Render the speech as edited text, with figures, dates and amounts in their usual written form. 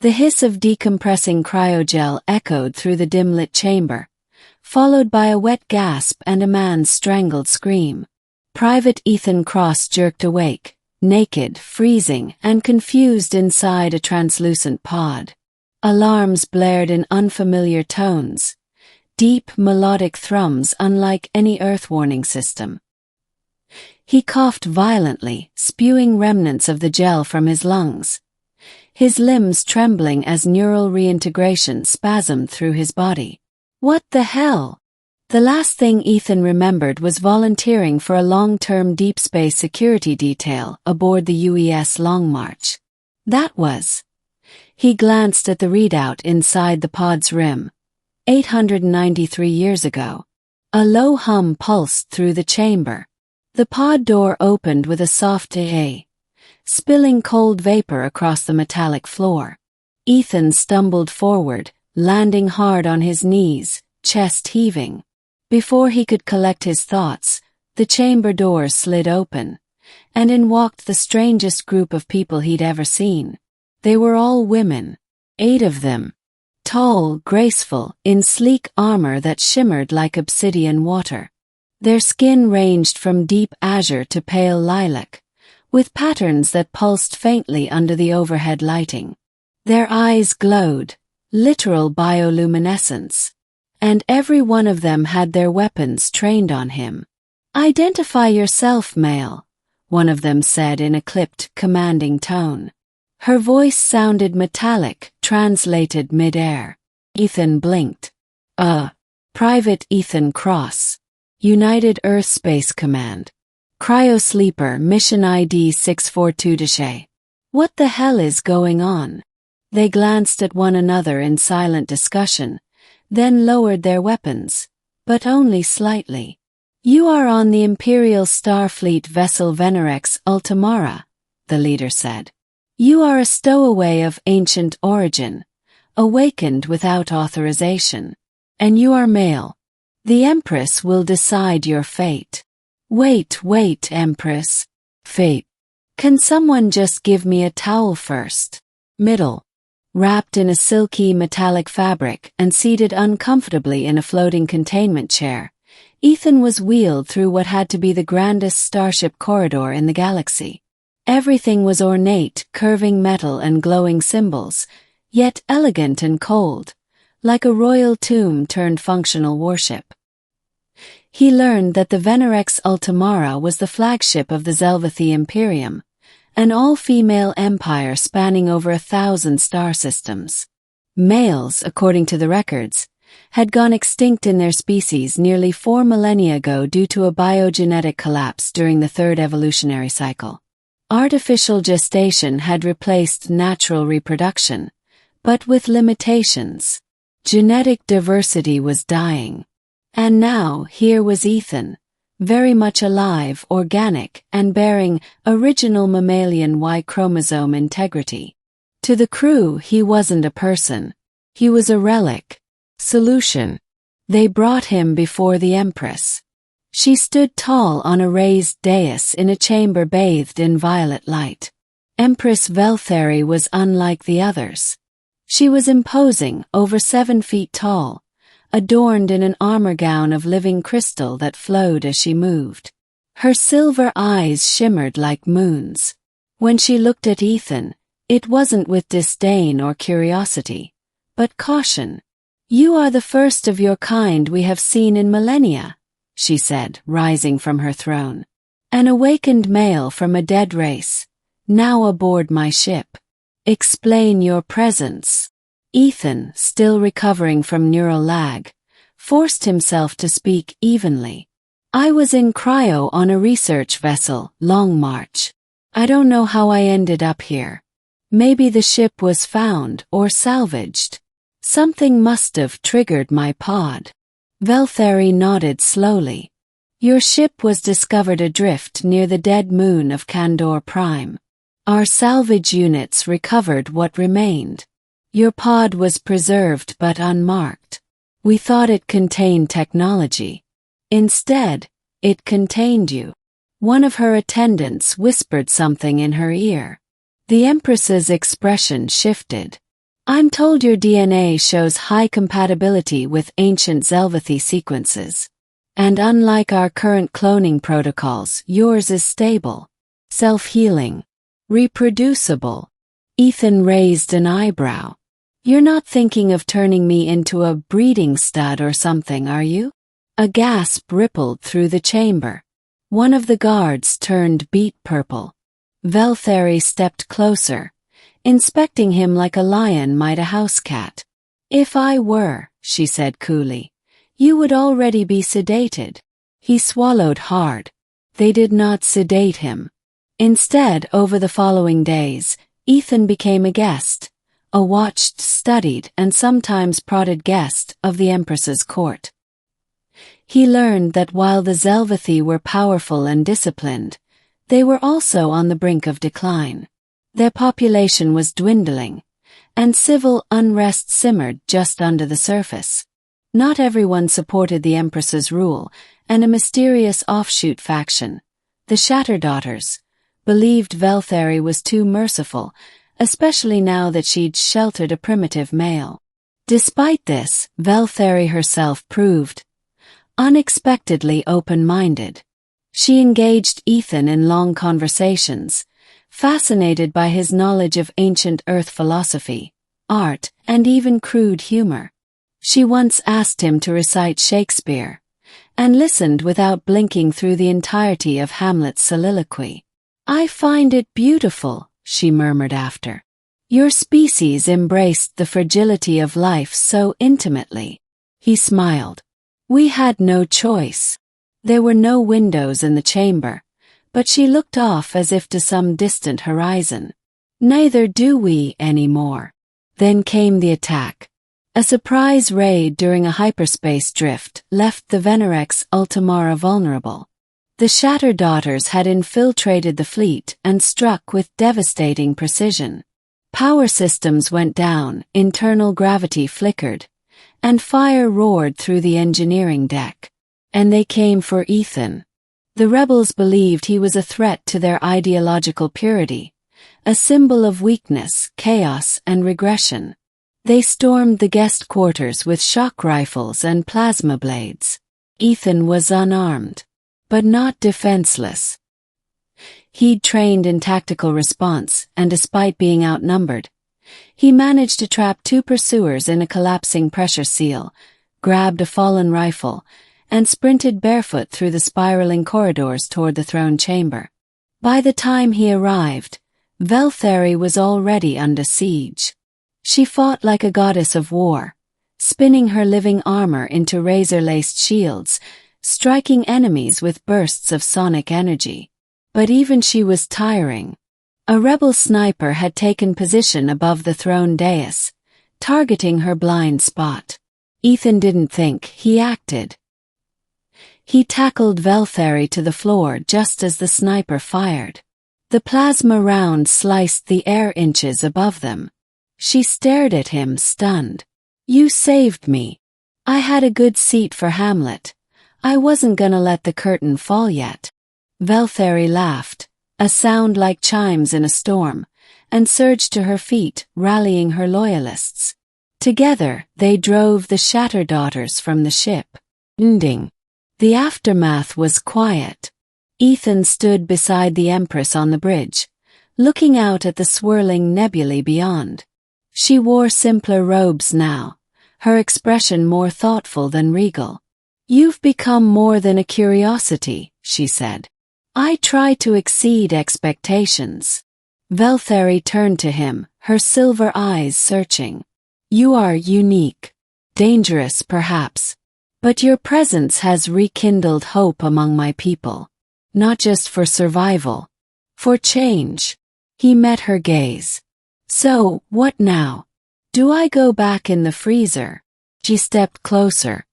The hiss of decompressing cryogel echoed through the dim-lit chamber, followed by a wet gasp and a man's strangled scream. Private Ethan Cross jerked awake, naked, freezing, and confused inside a translucent pod. Alarms blared in unfamiliar tones, deep melodic thrums unlike any Earth warning system. He coughed violently, spewing remnants of the gel from his lungs, his limbs trembling as neural reintegration spasmed through his body. What the hell? The last thing Ethan remembered was volunteering for a long-term deep space security detail aboard the UES Long March. That was. He glanced at the readout inside the pod's rim. 893 years ago. A low hum pulsed through the chamber. The pod door opened with a soft "eh," spilling cold vapor across the metallic floor. Ethan stumbled forward, landing hard on his knees, chest heaving. Before he could collect his thoughts, the chamber door slid open, and in walked the strangest group of people he'd ever seen. They were all women, 8 of them. Tall, graceful, in sleek armor that shimmered like obsidian water. Their skin ranged from deep azure to pale lilac, with patterns that pulsed faintly under the overhead lighting. Their eyes glowed, literal bioluminescence, and every one of them had their weapons trained on him. "Identify yourself, male," one of them said in a clipped, commanding tone. Her voice sounded metallic, translated mid-air. Ethan blinked. Private Ethan Cross. United Earth Space Command. Cryo-Sleeper, Mission ID 642-. What the hell is going on? They glanced at one another in silent discussion, then lowered their weapons, but only slightly. "You are on the Imperial Starfleet vessel Venerex Ultimara," the leader said. "You are a stowaway of ancient origin, awakened without authorization. And you are male. The Empress will decide your fate." Wait, Empress. Fate. Can someone just give me a towel first? Middle. Wrapped in a silky metallic fabric and seated uncomfortably in a floating containment chair, Ethan was wheeled through what had to be the grandest starship corridor in the galaxy. Everything was ornate, curving metal and glowing symbols, yet elegant and cold, like a royal tomb turned functional warship. He learned that the Venerex Ultimara was the flagship of the Zelvathi Imperium, an all-female empire spanning over 1,000 star systems. Males, according to the records, had gone extinct in their species nearly 4 millennia ago due to a biogenetic collapse during the third evolutionary cycle. Artificial gestation had replaced natural reproduction, but with limitations. Genetic diversity was dying. And now, here was Ethan, very much alive, organic, and bearing original mammalian Y chromosome integrity. To the crew, he wasn't a person. He was a relic. Solution. They brought him before the Empress. She stood tall on a raised dais in a chamber bathed in violet light. Empress Veltheri was unlike the others. She was imposing, over 7 feet tall, adorned in an armor gown of living crystal that flowed as she moved. Her silver eyes shimmered like moons. When she looked at Ethan, it wasn't with disdain or curiosity, but caution. "You are the first of your kind we have seen in millennia," she said, rising from her throne. "An awakened male from a dead race, now aboard my ship. Explain your presence." Ethan, still recovering from neural lag, forced himself to speak evenly. "I was in cryo on a research vessel, Long March. I don't know how I ended up here. Maybe the ship was found or salvaged. Something must have triggered my pod." Veltheri nodded slowly. "Your ship was discovered adrift near the dead moon of Kandor Prime. Our salvage units recovered what remained. Your pod was preserved but unmarked. We thought it contained technology. Instead, it contained you." One of her attendants whispered something in her ear. The Empress's expression shifted. I'm told your DNA shows high compatibility with ancient Zelvathi sequences. And unlike our current cloning protocols, yours is stable, self-healing, reproducible. Ethan raised an eyebrow. You're not thinking of turning me into a breeding stud or something, are you? A gasp rippled through the chamber. One of the guards turned beet purple. Veltheri stepped closer, inspecting him like a lion might a house cat. If I were, she said coolly, you would already be sedated. He swallowed hard. They did not sedate him. Instead, over the following days, Ethan became a guest, a watched, studied, and sometimes prodded guest of the Empress's court. He learned that while the Zelvathi were powerful and disciplined, they were also on the brink of decline. Their population was dwindling, and civil unrest simmered just under the surface. Not everyone supported the Empress's rule, and a mysterious offshoot faction, the Shatterdaughters, believed Veltheri was too merciful, especially now that she'd sheltered a primitive male. Despite this, Veltheri herself proved unexpectedly open-minded. She engaged Ethan in long conversations, fascinated by his knowledge of ancient Earth philosophy, art, and even crude humor. She once asked him to recite Shakespeare, and listened without blinking through the entirety of Hamlet's soliloquy. I find it beautiful, she murmured after. Your species embraced the fragility of life so intimately. He smiled. We had no choice. There were no windows in the chamber, but she looked off as if to some distant horizon. Neither do we anymore. Then came the attack. A surprise raid during a hyperspace drift left the Venerex Ultimara vulnerable. The Shatterdaughters had infiltrated the fleet and struck with devastating precision. Power systems went down, internal gravity flickered, and fire roared through the engineering deck. And they came for Ethan. The rebels believed he was a threat to their ideological purity, a symbol of weakness, chaos, and regression. They stormed the guest quarters with shock rifles and plasma blades. Ethan was unarmed, but not defenseless. He'd trained in tactical response, and despite being outnumbered, he managed to trap 2 pursuers in a collapsing pressure seal, grabbed a fallen rifle, and sprinted barefoot through the spiraling corridors toward the throne chamber. By the time he arrived, Veltheri was already under siege. She fought like a goddess of war, spinning her living armor into razor-laced shields, striking enemies with bursts of sonic energy. But even she was tiring. A rebel sniper had taken position above the throne dais, targeting her blind spot. Ethan didn't think, he acted. He tackled Veltheri to the floor just as the sniper fired. The plasma round sliced the air inches above them. She stared at him, stunned. You saved me. I had a good seat for Hamlet. I wasn't gonna let the curtain fall yet. Veltheri laughed, a sound like chimes in a storm, and surged to her feet, rallying her loyalists. Together, they drove the Shatterdaughters from the ship. Ending. The aftermath was quiet. Ethan stood beside the Empress on the bridge, looking out at the swirling nebulae beyond. She wore simpler robes now, her expression more thoughtful than regal. You've become more than a curiosity, she said. I try to exceed expectations. Veltheri turned to him, her silver eyes searching. You are unique. Dangerous, perhaps. But your presence has rekindled hope among my people. Not just for survival. For change. He met her gaze. So, what now? Do I go back in the freezer? She stepped closer,